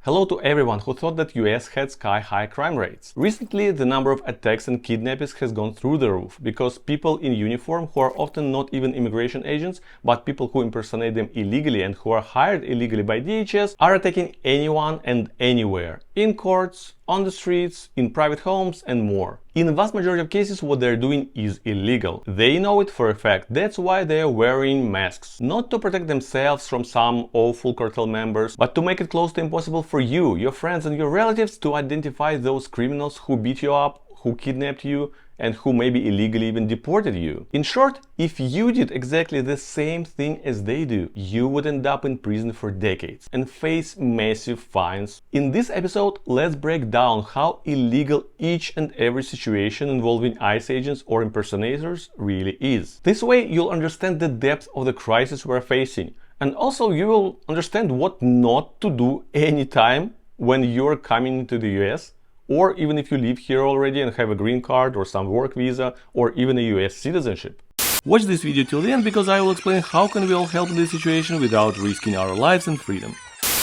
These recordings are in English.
Hello to everyone who thought that US had sky-high crime rates. Recently, the number of attacks and kidnappings has gone through the roof because people in uniform, who are often not even immigration agents, but people who impersonate them illegally and who are hired illegally by DHS, are attacking anyone and anywhere. In courts, on the streets, in private homes, and more. In the vast majority of cases, what they're doing is illegal. They know it for a fact. That's why they're wearing masks. Not to protect themselves from some awful cartel members, but to make it close to impossible for you, your friends, and your relatives to identify those criminals who beat you up, who kidnapped you, and who maybe illegally even deported you. In short, if you did exactly the same thing as they do, you would end up in prison for decades and face massive fines. In this episode, let's break down how illegal each and every situation involving ICE agents or impersonators really is. This way, you'll understand the depth of the crisis we're facing, and also you will understand what not to do anytime when you're coming into the US, or even if you live here already and have a green card or some work visa or even a US citizenship. Watch this video till the end because I will explain how can we all help in this situation without risking our lives and freedom.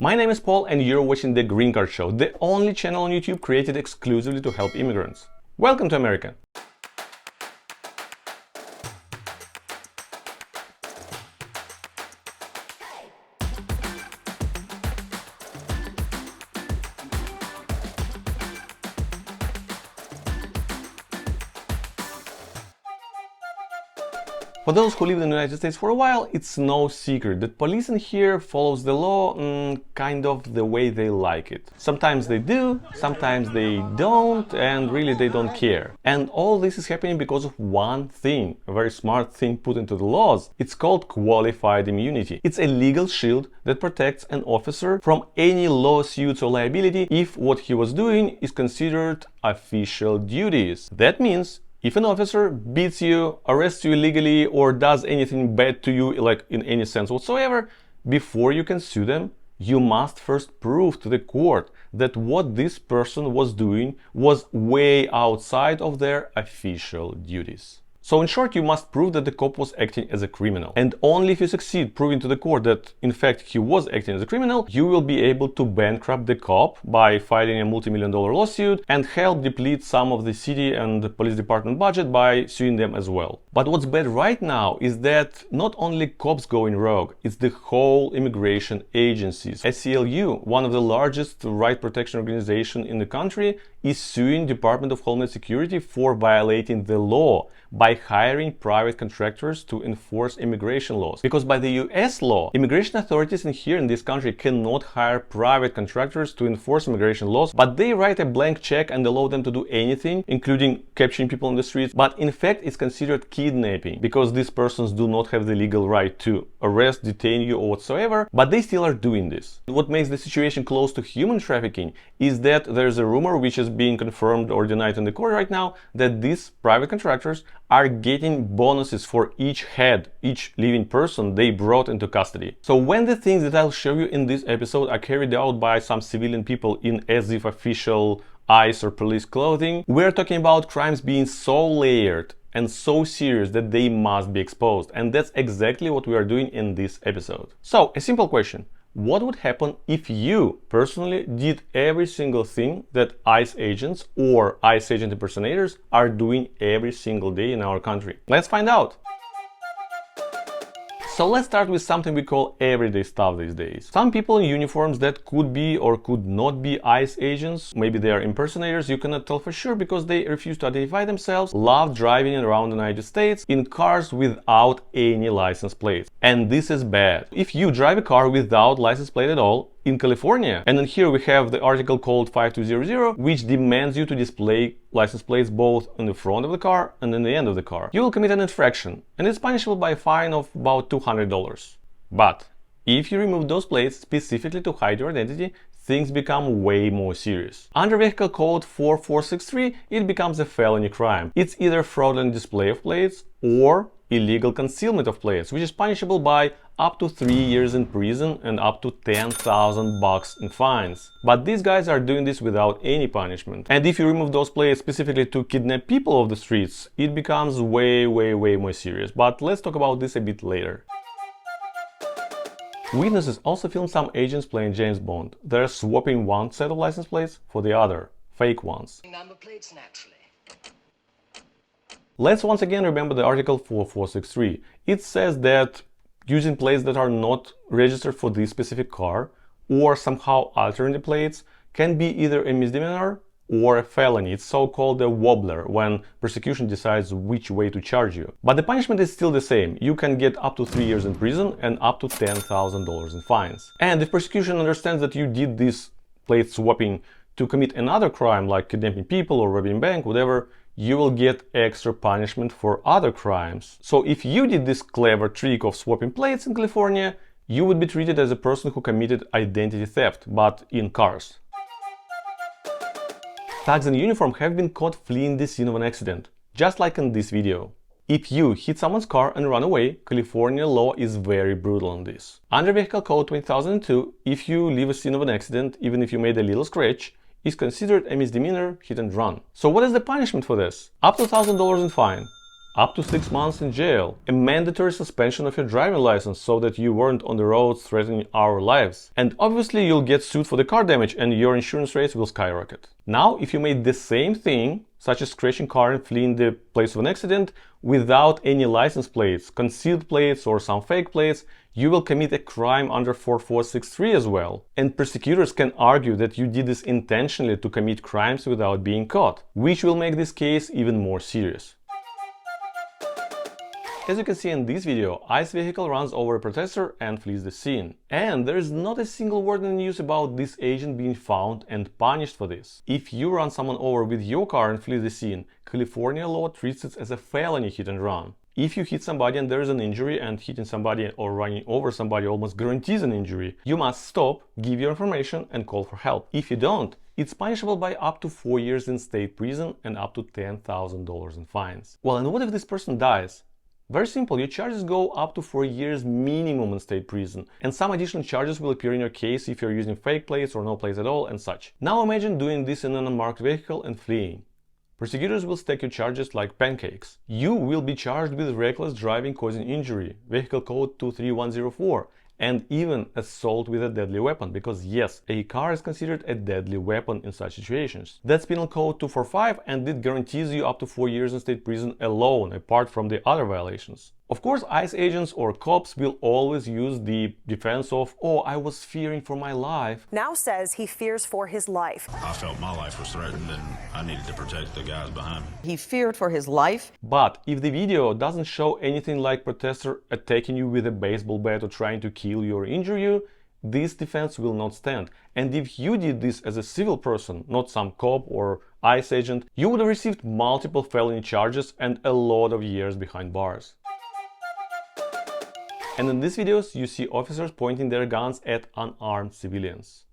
My name is Paul and you're watching The Green Card Show, the only channel on YouTube created exclusively to help immigrants. Welcome to America! For those who live in the United States for a while, it's no secret that police in here follows the law kind of the way they like it. Sometimes they do, sometimes they don't, and really they don't care. And all this is happening because of one thing, a very smart thing put into the laws. It's called qualified immunity. It's a legal shield that protects an officer from any lawsuits or liability if what he was doing is considered official duties. That means if an officer beats you, arrests you illegally, or does anything bad to you, like in any sense whatsoever, before you can sue them, you must first prove to the court that what this person was doing was way outside of their official duties. So in short, you must prove that the cop was acting as a criminal. And only if you succeed proving to the court that in fact he was acting as a criminal, you will be able to bankrupt the cop by filing a multi-million-dollar lawsuit and help deplete some of the city and the police department budget by suing them as well. But what's bad right now is that not only cops going rogue, it's the whole immigration agencies. ACLU, one of the largest right protection organizations in the country, is suing Department of Homeland Security for violating the law by hiring private contractors to enforce immigration laws. Because by the US law, immigration authorities here in this country cannot hire private contractors to enforce immigration laws, but they write a blank check and allow them to do anything, including capturing people on the streets. But in fact, it's considered kidnapping because these persons do not have the legal right to arrest, detain you or whatsoever, but they still are doing this. What makes the situation close to human trafficking is that there's a rumor, which is being confirmed or denied in the court right now, that these private contractors are getting bonuses for each head, each living person they brought into custody. So when the things that I'll show you in this episode are carried out by some civilian people in as if official ICE or police clothing, we're talking about crimes being so layered and so serious that they must be exposed. And that's exactly what we are doing in this episode. So, a simple question. What would happen if you personally did every single thing that ICE agents or ICE agent impersonators are doing every single day in our country? Let's find out! So let's start with something we call everyday stuff these days. Some people in uniforms that could be or could not be ICE agents, maybe they are impersonators, you cannot tell for sure because they refuse to identify themselves, love driving around the United States in cars without any license plates. And this is bad. If you drive a car without license plate at all, in California, and then here we have the article called 5200, which demands you to display license plates both in the front of the car and in the end of the car. You will commit an infraction, and it's punishable by a fine of about $200. But if you remove those plates specifically to hide your identity, things become way more serious. Under Vehicle Code 4463, it becomes a felony crime. It's either fraudulent display of plates or illegal concealment of plates, which is punishable by up to 3 years in prison and up to $10,000 in fines. But these guys are doing this without any punishment. And if you remove those plates specifically to kidnap people off the streets, it becomes way more serious. But let's talk about this a bit later. Witnesses also filmed some agents playing James Bond. They're swapping one set of license plates for the other, fake ones. Number plates naturally. Let's once again remember the article 4463. It says that using plates that are not registered for this specific car or somehow altering the plates can be either a misdemeanor or a felony. It's so-called a wobbler when prosecution decides which way to charge you. But the punishment is still the same. You can get up to 3 years in prison and up to $10,000 in fines. And if prosecution understands that you did this plate swapping to commit another crime like kidnapping people or robbing a bank, whatever, you will get extra punishment for other crimes. So if you did this clever trick of swapping plates in California, you would be treated as a person who committed identity theft, but in cars. Thugs in uniform have been caught fleeing the scene of an accident, just like in this video. If you hit someone's car and run away, California law is very brutal on this. Under Vehicle Code 2002, if you leave a scene of an accident, even if you made a little scratch, is considered a misdemeanor hit and run. So what is the punishment for this? Up to $1,000 in fine, up to 6 months in jail, a mandatory suspension of your driving license so that you weren't on the roads threatening our lives. And obviously you'll get sued for the car damage and your insurance rates will skyrocket. Now, if you made the same thing, such as crashing car and fleeing the place of an accident, without any license plates, concealed plates or some fake plates, you will commit a crime under 4463 as well. And prosecutors can argue that you did this intentionally to commit crimes without being caught, which will make this case even more serious. As you can see in this video, ICE vehicle runs over a protester and flees the scene. And there is not a single word in the news about this agent being found and punished for this. If you run someone over with your car and flee the scene, California law treats it as a felony hit and run. If you hit somebody and there is an injury, and hitting somebody or running over somebody almost guarantees an injury, you must stop, give your information and call for help. If you don't, it's punishable by up to 4 years in state prison and up to $10,000 in fines. Well, and what if this person dies? Very simple, your charges go up to 4 years minimum in state prison, and some additional charges will appear in your case if you're using fake plates or no plates at all and such. Now imagine doing this in an unmarked vehicle and fleeing. Prosecutors will stack your charges like pancakes. You will be charged with reckless driving causing injury, Vehicle Code 23104, and even assault with a deadly weapon, because yes, a car is considered a deadly weapon in such situations. That's Penal Code 245, and it guarantees you up to 4 years in state prison alone, apart from the other violations. Of course, ICE agents or cops will always use the defense of, oh, I was fearing for my life. Now says he fears for his life. I felt my life was threatened and I needed to protect the guys behind me. He feared for his life. But if the video doesn't show anything like protester attacking you with a baseball bat or trying to kill you or injure you, this defense will not stand. And if you did this as a civil person, not some cop or ICE agent, you would have received multiple felony charges and a lot of years behind bars. And in these videos, you see officers pointing their guns at unarmed civilians.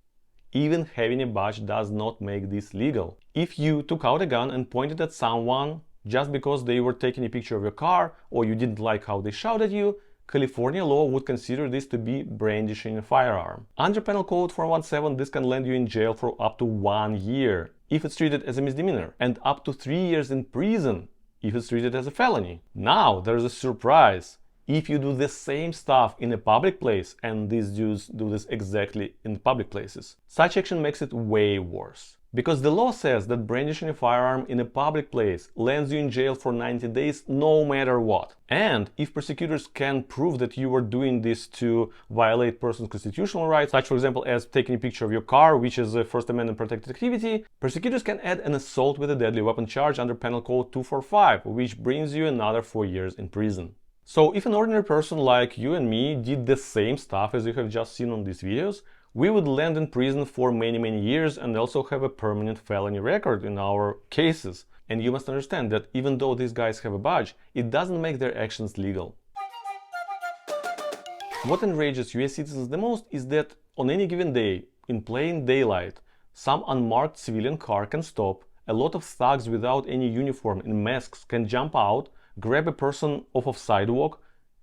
Even having a badge does not make this legal. If you took out a gun and pointed at someone just because they were taking a picture of your car or you didn't like how they shot at you, California law would consider this to be brandishing a firearm. Under Penal Code 417, this can land you in jail for up to 1 year if it's treated as a misdemeanor, and up to 3 years in prison if it's treated as a felony. Now, there's a surprise. If you do the same stuff in a public place, and these dudes do this exactly in public places, such action makes it way worse. Because the law says that brandishing a firearm in a public place lands you in jail for 90 days no matter what. And if prosecutors can prove that you were doing this to violate person's constitutional rights, such for example as taking a picture of your car, which is a First Amendment protected activity, prosecutors can add an assault with a deadly weapon charge under Penal Code 245, which brings you another 4 years in prison. So if an ordinary person like you and me did the same stuff as you have just seen on these videos, we would land in prison for many years and also have a permanent felony record in our cases. And you must understand that even though these guys have a badge, it doesn't make their actions legal. What enrages US citizens the most is that on any given day, in plain daylight, some unmarked civilian car can stop, a lot of thugs without any uniform in masks can jump out, grab a person off of sidewalk,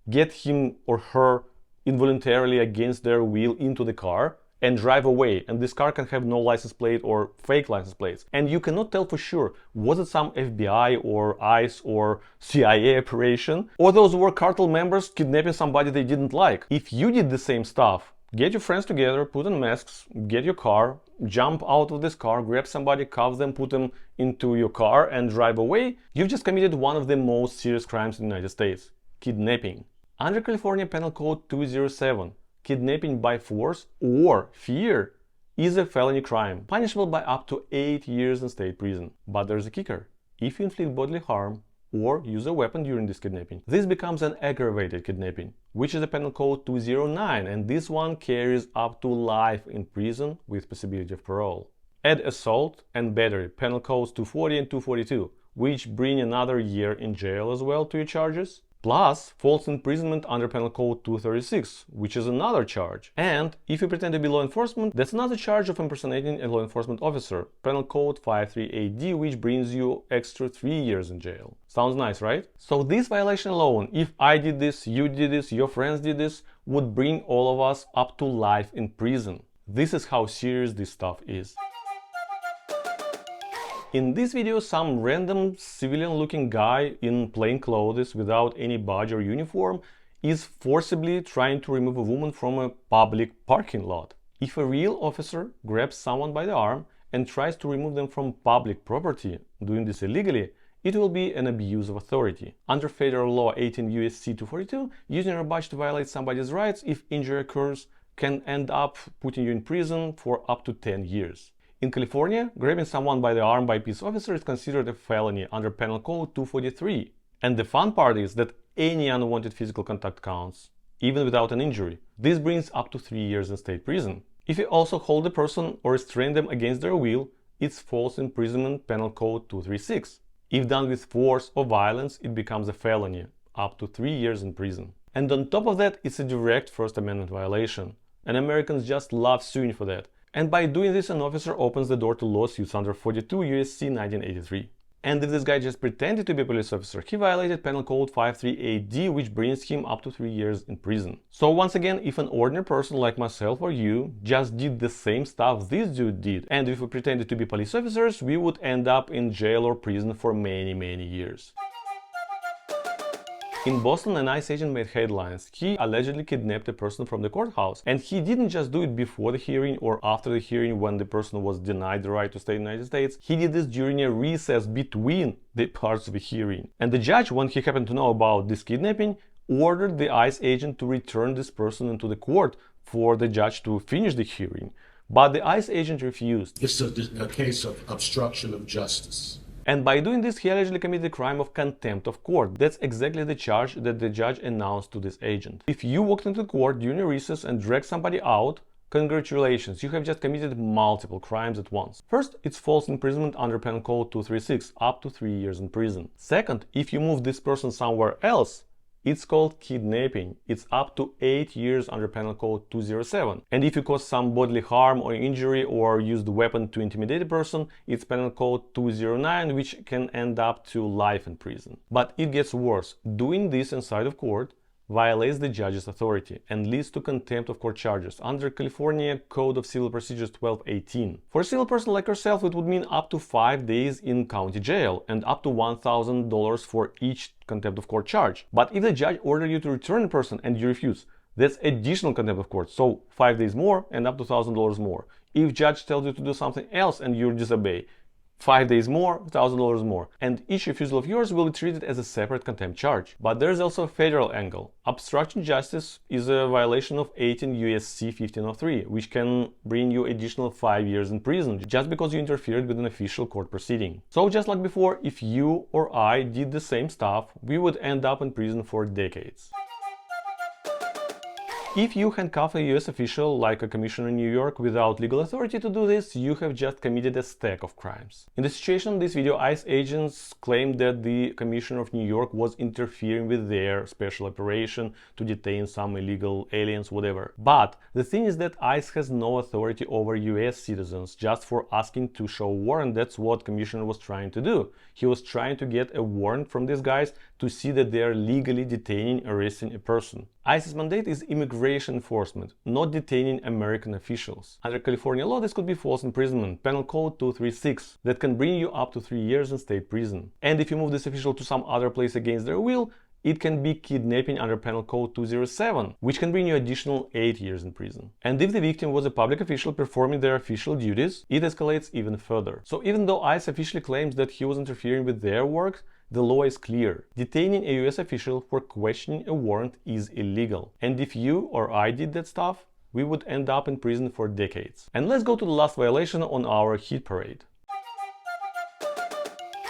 get him or her involuntarily against their will into the car, and drive away, and this car can have no license plate or fake license plates, and you cannot tell for sure was it some FBI or ICE or CIA operation, or those were cartel members kidnapping somebody they didn't like. If you did the same stuff, get your friends together, put on masks, get your car, jump out of this car, grab somebody, cuff them, put them into your car and drive away, you've just committed one of the most serious crimes in the United States: kidnapping. Under California Penal Code 207, kidnapping by force or fear is a felony crime, punishable by up to 8 years in state prison. But there's a kicker: if you inflict bodily harm or use a weapon during this kidnapping, this becomes an aggravated kidnapping, which is a Penal Code 209, and this one carries up to life in prison with possibility of parole. Add assault and battery, Penal Codes 240 and 242, which bring another year in jail as well to your charges. Plus false imprisonment under Penal Code 236, which is another charge. And if you pretend to be law enforcement, that's another charge of impersonating a law enforcement officer, Penal Code 538D, which brings you extra 3 years in jail. Sounds nice, right? So this violation alone, if I did this, you did this, your friends did this, would bring all of us up to life in prison. This is how serious this stuff is. In this video, some random civilian-looking guy in plain clothes without any badge or uniform is forcibly trying to remove a woman from a public parking lot. If a real officer grabs someone by the arm and tries to remove them from public property, doing this illegally, it will be an abuse of authority. Under federal law 18 U.S.C. 242, using a badge to violate somebody's rights if injury occurs can end up putting you in prison for up to 10 years. In California, grabbing someone by the arm by a peace officer is considered a felony under Penal Code 243. And the fun part is that any unwanted physical contact counts, even without an injury. This brings up to 3 years in state prison. If you also hold a person or restrain them against their will, it's false imprisonment, Penal Code 236. If done with force or violence, it becomes a felony, up to 3 years in prison. And on top of that, it's a direct First Amendment violation. And Americans just love suing for that. And by doing this, an officer opens the door to lawsuits under 42 U.S.C. 1983. And if this guy just pretended to be a police officer, he violated Penal Code 538D, which brings him up to 3 years in prison. So once again, if an ordinary person like myself or you just did the same stuff this dude did, and if we pretended to be police officers, we would end up in jail or prison for many years. In Boston, an ICE agent made headlines. He allegedly kidnapped a person from the courthouse. And he didn't just do it before the hearing or after the hearing when the person was denied the right to stay in the United States. He did this during a recess between the parts of the hearing. And the judge, when he happened to know about this kidnapping, ordered the ICE agent to return this person into the court for the judge to finish the hearing. But the ICE agent refused. It's a case of obstruction of justice. And by doing this, he allegedly committed the crime of contempt of court. That's exactly the charge that the judge announced to this agent. If you walked into court during a recess and dragged somebody out, congratulations, you have just committed multiple crimes at once. First, it's false imprisonment under Penal Code 236, up to 3 years in prison. Second, if you move this person somewhere else, it's called kidnapping. It's up to 8 years under Penal Code 207. And if you cause some bodily harm or injury or used a weapon to intimidate a person, it's Penal Code 209, which can end up to life in prison. But it gets worse. Doing this inside of court violates the judge's authority and leads to contempt of court charges under California Code of Civil Procedures 1218. For a civil person like yourself, it would mean up to 5 days in county jail and up to $1,000 for each contempt of court charge. But if the judge ordered you to return a person and you refuse, that's additional contempt of court, so 5 days more and up to $1,000 more. If judge tells you to do something else and you disobey, 5 days more, $1,000 more. And each refusal of yours will be treated as a separate contempt charge. But there's also a federal angle. Obstruction justice is a violation of 18 U.S.C. 1503, which can bring you additional 5 years in prison just because you interfered with an official court proceeding. So just like before, if you or I did the same stuff, we would end up in prison for decades. If you handcuff a US official, like a commissioner in New York, without legal authority to do this, you have just committed a stack of crimes. In the situation in this video, ICE agents claimed that the commissioner of New York was interfering with their special operation to detain some illegal aliens, whatever. But the thing is that ICE has no authority over US citizens just for asking to show a warrant. That's what commissioner was trying to do. He was trying to get a warrant from these guys to see that they are legally detaining, arresting a person. ICE's mandate is immigration enforcement, not detaining American officials. Under California law, this could be false imprisonment, Penal Code 236, that can bring you up to 3 years in state prison. And if you move this official to some other place against their will, it can be kidnapping under Penal Code 207, which can bring you additional 8 years in prison. And if the victim was a public official performing their official duties, it escalates even further. So even though ICE officially claims that he was interfering with their work, the law is clear. Detaining a US official for questioning a warrant is illegal. And if you or I did that stuff, we would end up in prison for decades. And let's go to the last violation on our hit parade.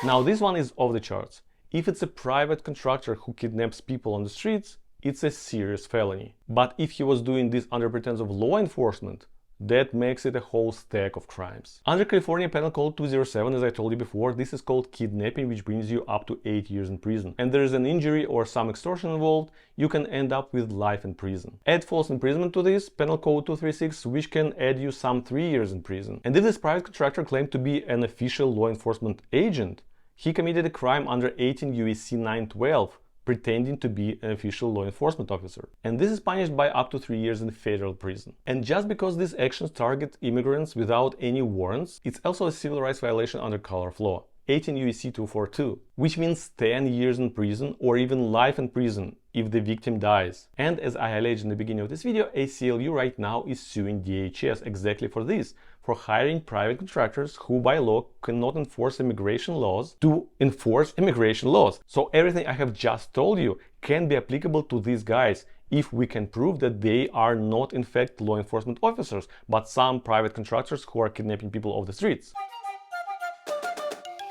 Now this one is off the charts. If it's a private contractor who kidnaps people on the streets, it's a serious felony. But if he was doing this under pretense of law enforcement, that makes it a whole stack of crimes. Under California Penal Code 207, as I told you before, this is called kidnapping, which brings you up to 8 years in prison. And there is an injury or some extortion involved, you can end up with life in prison. Add false imprisonment to this, Penal Code 236, which can add you some 3 years in prison. And if this private contractor claimed to be an official law enforcement agent, he committed a crime under 18 U.S.C. 912, pretending to be an official law enforcement officer. And this is punished by up to 3 years in federal prison. And just because these actions target immigrants without any warrants, it's also a civil rights violation under color of law. 18 U.S.C. 242, which means 10 years in prison or even life in prison if the victim dies. And as I highlighted in the beginning of this video, ACLU right now is suing DHS exactly for this, for hiring private contractors who by law cannot enforce immigration laws to enforce immigration laws. So everything I have just told you can be applicable to these guys if we can prove that they are not in fact law enforcement officers, but some private contractors who are kidnapping people off the streets.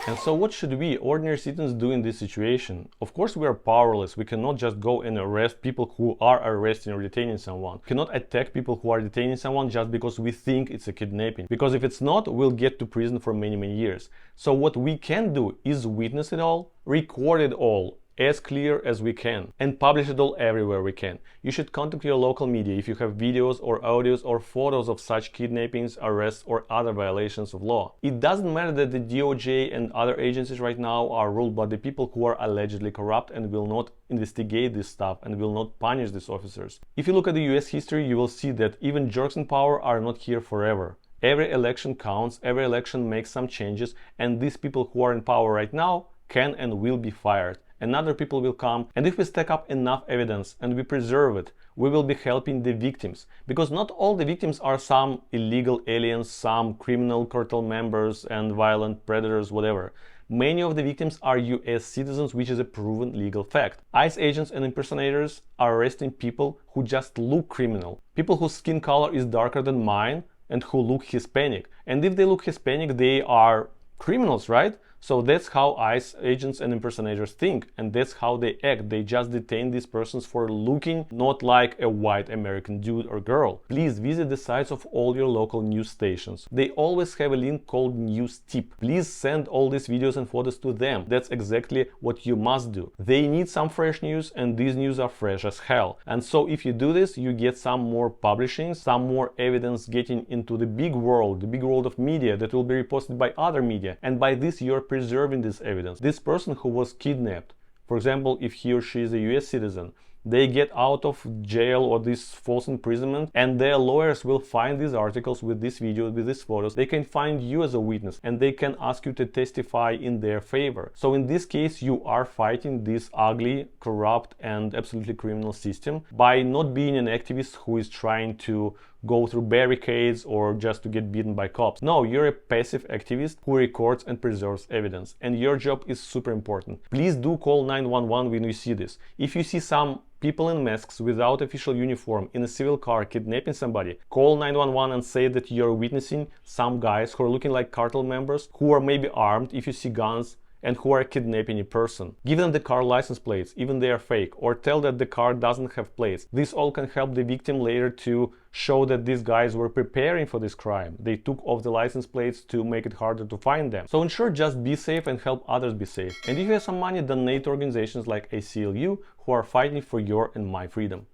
And so what should we, ordinary citizens, do in this situation? Of course we are powerless. We cannot just go and arrest people who are arresting or detaining someone. We cannot attack people who are detaining someone just because we think it's a kidnapping. Because if it's not, we'll get to prison for many years. So what we can do is witness it all, record it all, as clear as we can, and publish it all everywhere we can. You should contact your local media if you have videos or audios or photos of such kidnappings, arrests, or other violations of law. It doesn't matter that the DOJ and other agencies right now are ruled by the people who are allegedly corrupt and will not investigate this stuff and will not punish these officers. If you look at the US history, you will see that even jerks in power are not here forever. Every election counts, every election makes some changes, and these people who are in power right now can and will be fired. And other people will come, and if we stack up enough evidence and we preserve it, we will be helping the victims. Because not all the victims are some illegal aliens, some criminal cartel members and violent predators, whatever. Many of the victims are US citizens, which is a proven legal fact. ICE agents and impersonators are arresting people who just look criminal. People whose skin color is darker than mine and who look Hispanic. And if they look Hispanic, they are criminals, right? So that's how ICE agents and impersonators think, and that's how they act. They just detain these persons for looking not like a white American dude or girl. Please visit the sites of all your local news stations. They always have a link called News Tip. Please send all these videos and photos to them. That's exactly what you must do. They need some fresh news, and these news are fresh as hell. And so if you do this, you get some more publishing, some more evidence getting into the big world of media that will be reposted by other media. And by this, you're preserving this evidence. This person who was kidnapped, for example, if he or she is a US citizen, they get out of jail or this false imprisonment, and their lawyers will find these articles with this video, with these photos. They can find you as a witness, and they can ask you to testify in their favor. So in this case, you are fighting this ugly, corrupt, and absolutely criminal system by not being an activist who is trying to go through barricades or just to get beaten by cops. No, you're a passive activist who records and preserves evidence, and your job is super important. Please do call 911 when you see this. If you see some people in masks without official uniform in a civil car kidnapping somebody, call 911 and say that you're witnessing some guys who are looking like cartel members, who are maybe armed if you see guns, and who are kidnapping a person. Give them the car license plates, even they are fake, or tell that the car doesn't have plates. This all can help the victim later to show that these guys were preparing for this crime. They took off the license plates to make it harder to find them. So in short, just be safe and help others be safe. And if you have some money, donate to organizations like ACLU who are fighting for your and my freedom.